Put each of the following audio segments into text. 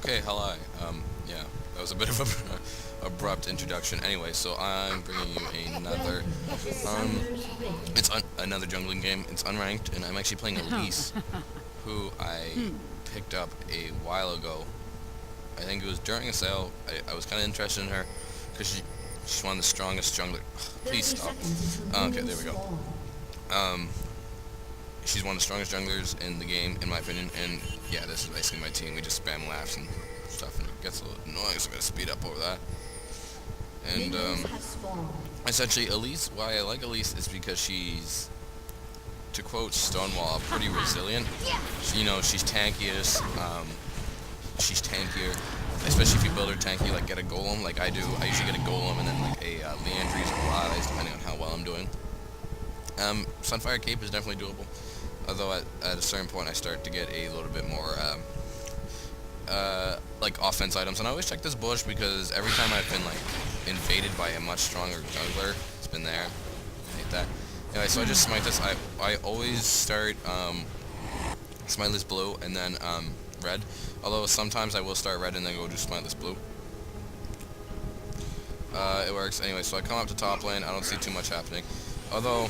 Okay, hello. Yeah, that was a bit of a abrupt introduction. Anyway, so I'm bringing you another jungling game. It's unranked, and I'm actually playing Elise, who I picked up a while ago. I think it was during a sale. I was kind of interested in her because she's one of the strongest jungler. Please stop. Okay, there we go. Um, she's one of the strongest junglers in the game, in my opinion. And yeah, this is basically my team. We just spam laughs and stuff, and it gets a little annoying, so I'm gonna speed up over that. And essentially, Elise. Why I like Elise is because she's, to quote Stonewall, pretty resilient. She's tankiest. She's tankier, especially if you build her tanky, like get a golem, like I do. I usually get a golem and then like a Leandries or Rise, depending on how well I'm doing. Sunfire Cape is definitely doable, although at a certain point I start to get a little bit more like offense items. And I always check this bush because every time I've been like invaded by a much stronger jungler, it's been there. I hate that. Anyway, so I just smite this. I always start Smiteless Blue and then red. Although sometimes I will start red and then go do Smiteless Blue. It works. Anyway, so I come up to top lane. I don't see too much happening. Although,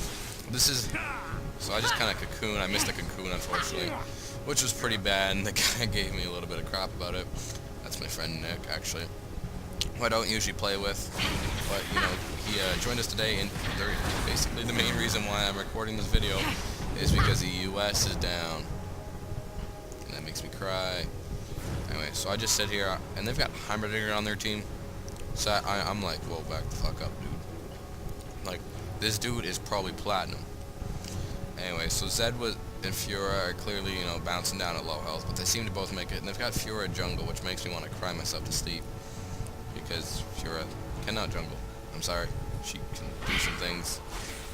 this is... So I just kind of cocoon. I missed a cocoon, unfortunately, which was pretty bad, and the guy gave me a little bit of crap about it. That's my friend Nick, actually, who I don't usually play with. But, he joined us today, and basically the main reason why I'm recording this video is because the US is down. And that makes me cry. Anyway, so I just sit here, and they've got Heimerdinger on their team. So I'm like, whoa, back the fuck up, dude. Like, this dude is probably platinum. Anyway, so Zed and Fiora are clearly, bouncing down at low health, but they seem to both make it. And they've got Fiora jungle, which makes me want to cry myself to sleep. Because Fiora cannot jungle. I'm sorry. She can do some things.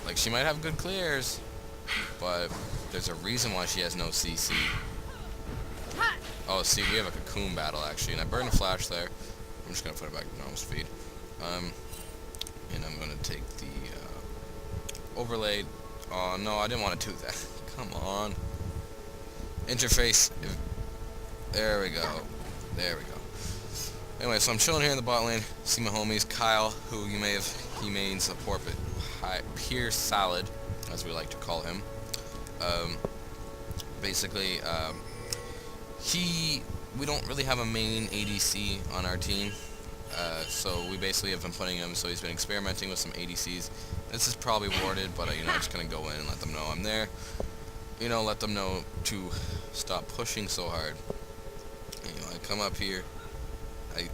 Like, she might have good clears, but there's a reason why she has no CC. Oh, see, we have a cocoon battle, actually, and I burned a flash there. I'm just going to put it back to normal speed. And I'm going to take the overlay. Oh, no, I didn't want to do that. Come on. Interface. There we go. There we go. Anyway, so I'm chilling here in the bot lane. See my homies, Kyle, who he mains a Pier Salad, as we like to call him. Basically, we don't really have a main ADC on our team, so we basically have been putting him, so he's been experimenting with some ADCs. This is probably warded, but I'm just going to go in and let them know I'm there. Let them know to stop pushing so hard. I come up here. I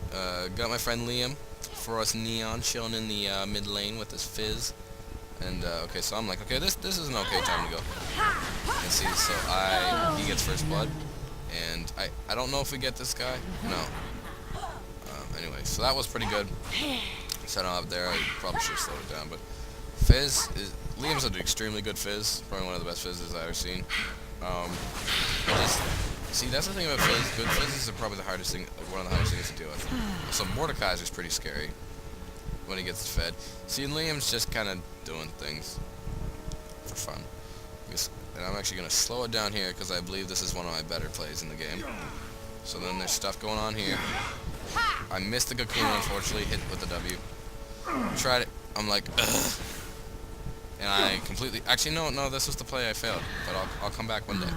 got my friend Liam, for us Neon, chilling in the mid lane with his Fizz. And, okay, so I'm like, okay, this is an okay time to go. And see, so he gets first blood. And I don't know if we get this guy. No. Anyway, so that was pretty good. Set him up there. I probably should have slowed it down, but Liam's an extremely good Fizz. Probably one of the best Fizzes I've ever seen. See, that's the thing about Fizz. Good Fizzes are probably the hardest thing, one of the hardest things to deal with. So Mordekaiser's is pretty scary when he gets fed. See, Liam's just kind of doing things for fun. And I'm actually going to slow it down here because I believe this is one of my better plays in the game. So then there's stuff going on here. I missed the cocoon, unfortunately, hit with the W. Tried it. I'm like, ugh. And I completely... Actually, no, this was the play I failed. But I'll come back one day.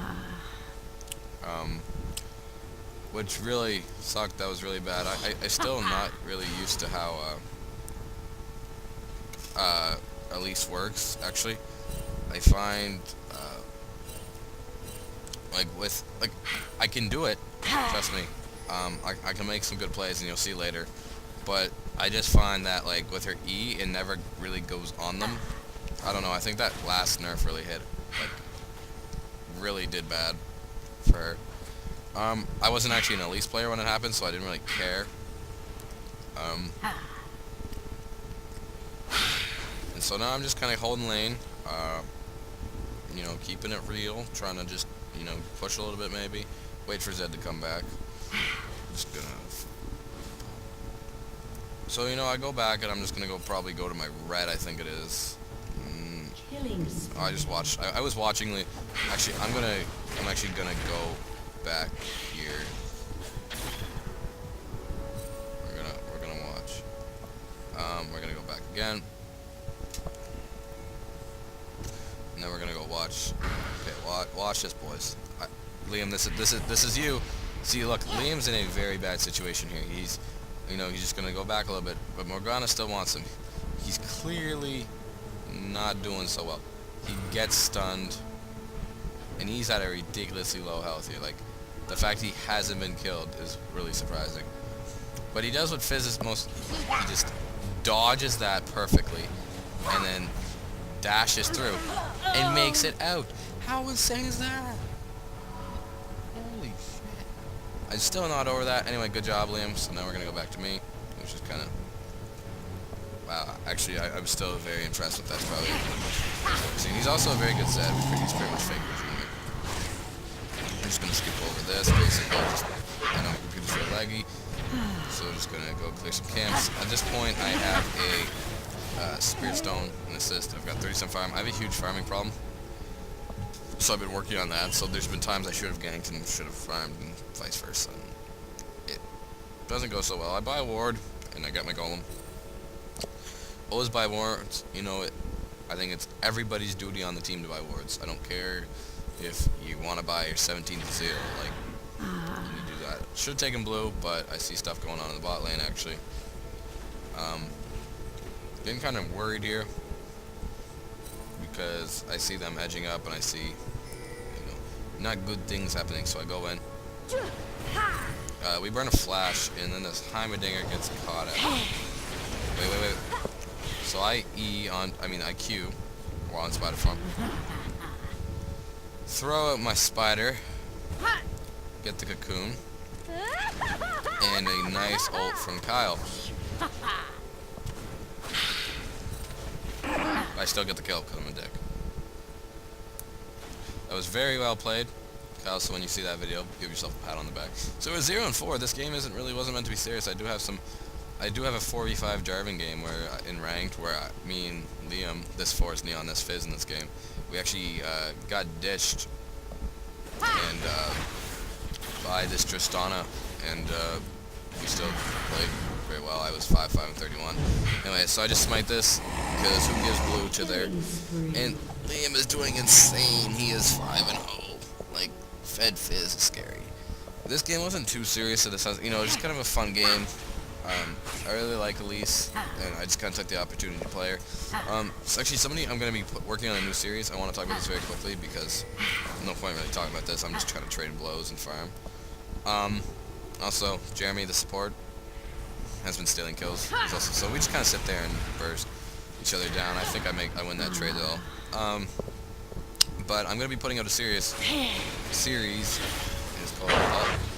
Which really sucked. That was really bad. I still am not really used to how Elise works, actually. I find... I can do it, trust me. I can make some good plays, and you'll see later. But I just find that, like, with her E, it never really goes on them. I don't know, I think that last nerf really hit. Like, really did bad for her. I wasn't actually an Elise player when it happened, so I didn't really care. And so now I'm just kind of holding lane. Keeping it real, trying to just, push a little bit maybe. Wait for Zed to come back. Just gonna... So, I go back and I'm just gonna probably go to my red, I think it is. I just watched, I was watching the... Actually, I'm actually gonna go back here. again. And then we're gonna go watch. Okay, watch this, boys. Liam, this is you. See, look, Liam's in a very bad situation here. He's just gonna go back a little bit, but Morgana still wants him. He's clearly not doing so well. He gets stunned, and he's at a ridiculously low health here. Like, the fact he hasn't been killed is really surprising. But he does what Fizz is most. He just dodges that perfectly, and then dashes through and makes it out. How insane is that? Holy shit. I'm still not over that. Anyway, good job, Liam. So now we're going to go back to me, which is kind of... Wow, actually, I'm still very impressed with that. Probably. See, he's also a very good set. He's pretty much fake with me. I'm just going to skip over this, basically. I know my computer's very laggy, so I'm just going to go clear some camps. At this point, I have a Spirit Stone and Assist. I've got 37 farm. I have a huge farming problem, so I've been working on that. So there's been times I should have ganked and should have farmed, and vice versa. And it doesn't go so well. I buy a ward, and I got my golem. Always buy wards. You know, I think it's everybody's duty on the team to buy wards. I don't care if you want to buy your 17th seal. Like, you need to do that. Should have taken blue, but I see stuff going on in the bot lane actually. Getting kind of worried here because I see them edging up and I see, not good things happening. So I go in. We burn a flash, and then this Heimerdinger gets caught out. Wait. So I Q, while on spider farm. Throw out my spider. Get the cocoon. And a nice ult from Kyle. I still get the kill because I'm a dick. That was very well played, Kyle, so when you see that video, give yourself a pat on the back. So we're 0-4. This game wasn't meant to be serious. I do have a 4v5 Jarvan game where in ranked where me and Liam, this Force, Neon, this Fizz in this game, we actually got ditched and by this Tristana, and we still played very well. I was 5-5-31. Anyway, so I just smite this because who gives blue to their... And Liam is doing insane. He is 5-0. Like, Fed Fizz is scary. This game wasn't too serious in the sense, just kind of a fun game. I really like Elise, and I just kind of took the opportunity to play her. So actually, I'm going to be working on a new series. I want to talk about this very quickly because no point really talking about this. I'm just trying to trade blows and farm. Also, Jeremy, the support, has been stealing kills. So we just kind of sit there and burst each other down. I think I win that trade though. But I'm going to be putting out a series. It's called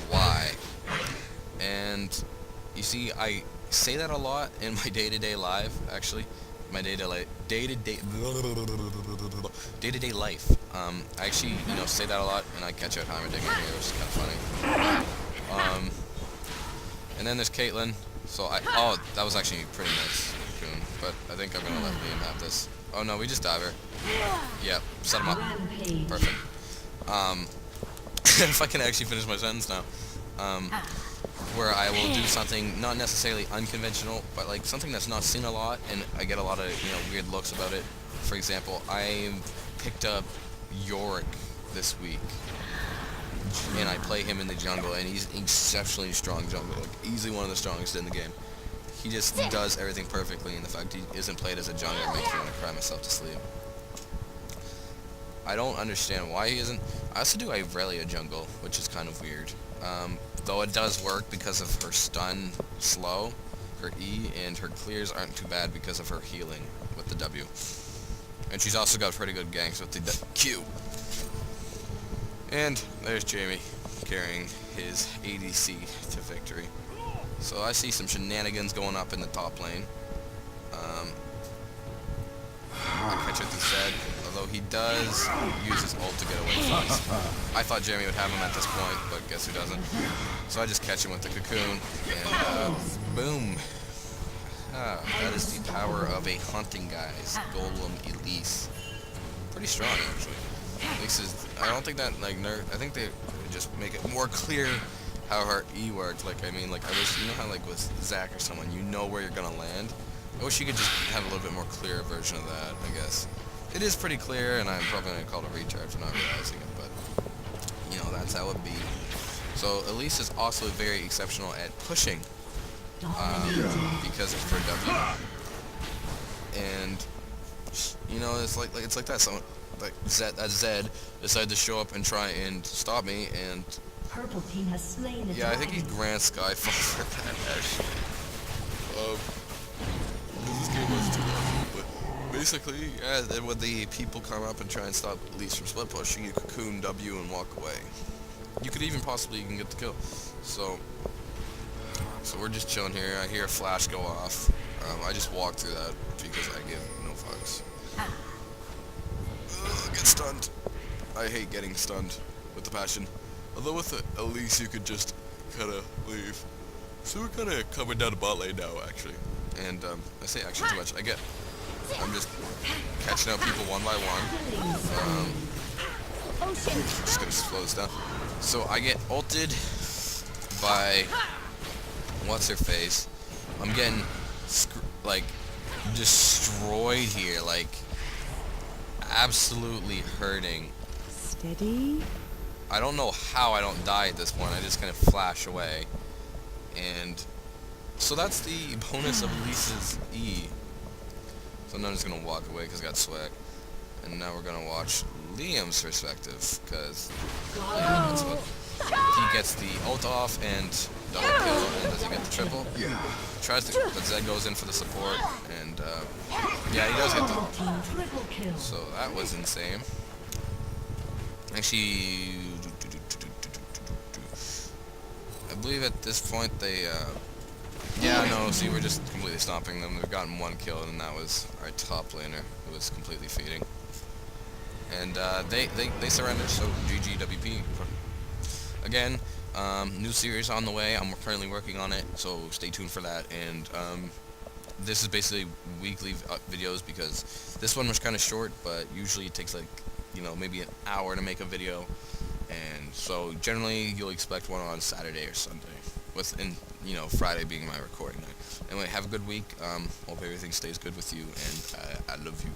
Why. And you see, I say that a lot in my day-to-day life, actually. My day-to-day life. I actually, say that a lot, and I catch out Heimerdinger here, which is kind of funny. And then there's Caitlyn. So that was actually pretty nice, cocoon. But I think I'm gonna let Liam have this. Oh no, we just dive her. Yeah, set him up. Perfect. If I can actually finish my sentence now. Where I will do something not necessarily unconventional, but like something that's not seen a lot, and I get a lot of weird looks about it. For example, I picked up Yorick this week, and I play him in the jungle, and he's exceptionally strong jungle, like easily one of the strongest in the game. He just does everything perfectly, and the fact he isn't played as a jungler makes me want to cry myself to sleep. I don't understand why he isn't. I also do Irelia jungle, which is kind of weird. Though it does work because of her stun slow, her E, and her clears aren't too bad because of her healing with the W. And she's also got pretty good ganks with the Q. And there's Jamie carrying his ADC to victory. So I see some shenanigans going up in the top lane. I catch with the Zed, although he does use his ult to get away from us. I thought Jeremy would have him at this point, but guess who doesn't? So I just catch him with the cocoon, and boom. That is the power of a hunting guy's Golem Elise. Pretty strong, actually. Elise is, I don't think that, I think they just make it more clear how her E worked. I was, how with Zach or someone, where you're gonna land. I wish you could just have a little bit more clear version of that, I guess. It is pretty clear, and I'm probably going to call it a retard for not realizing it, but, you know, that's how it be. So, Elise is also very exceptional at pushing, because it's for W. And, you know, it's like that. So, like, Zed decided to show up and try and stop me, and Purple team has slain the yeah, I think he grants Skyfall for that, actually. This game was too long, but basically, yeah, then when the people come up and try and stop Elise from split pushing, you cocoon W and walk away. You could even possibly even get the kill. So we're just chilling here. I hear a flash go off. I just walked through that because I give no fucks. Get stunned. I hate getting stunned with the passion. Although with the Elise you could just kind of leave. So we're kind of coming down the bot lane now, actually. And I say actually too much. I'm just catching up people one by one. Just gonna slow this down. So I get ulted by what's her face. I'm getting like destroyed here, like absolutely hurting. Steady. I don't know how I don't die at this point. I just kind of flash away. And so that's the bonus of Elise's E. So now I'm just going to walk away because I got swag. And now we're going to watch Liam's perspective because that's what he gets the ult off and double kill. And does he get the triple? Yeah. Tries to, but Zed goes in for the support. And yeah, he does get the. So that was insane. Actually, I believe at this point they, yeah, no, see, we're just completely stomping them. They've gotten one kill, and that was our top laner, who was completely feeding. And they surrendered, so GG WP. Again, new series on the way. I'm currently working on it, so stay tuned for that. And this is basically weekly videos because this one was kind of short, but usually it takes like, you know, maybe an hour to make a video. And so generally you'll expect one on Saturday or Sunday, and you know, Friday being my recording night. Anyway, have a good week. Hope everything stays good with you, and I love you.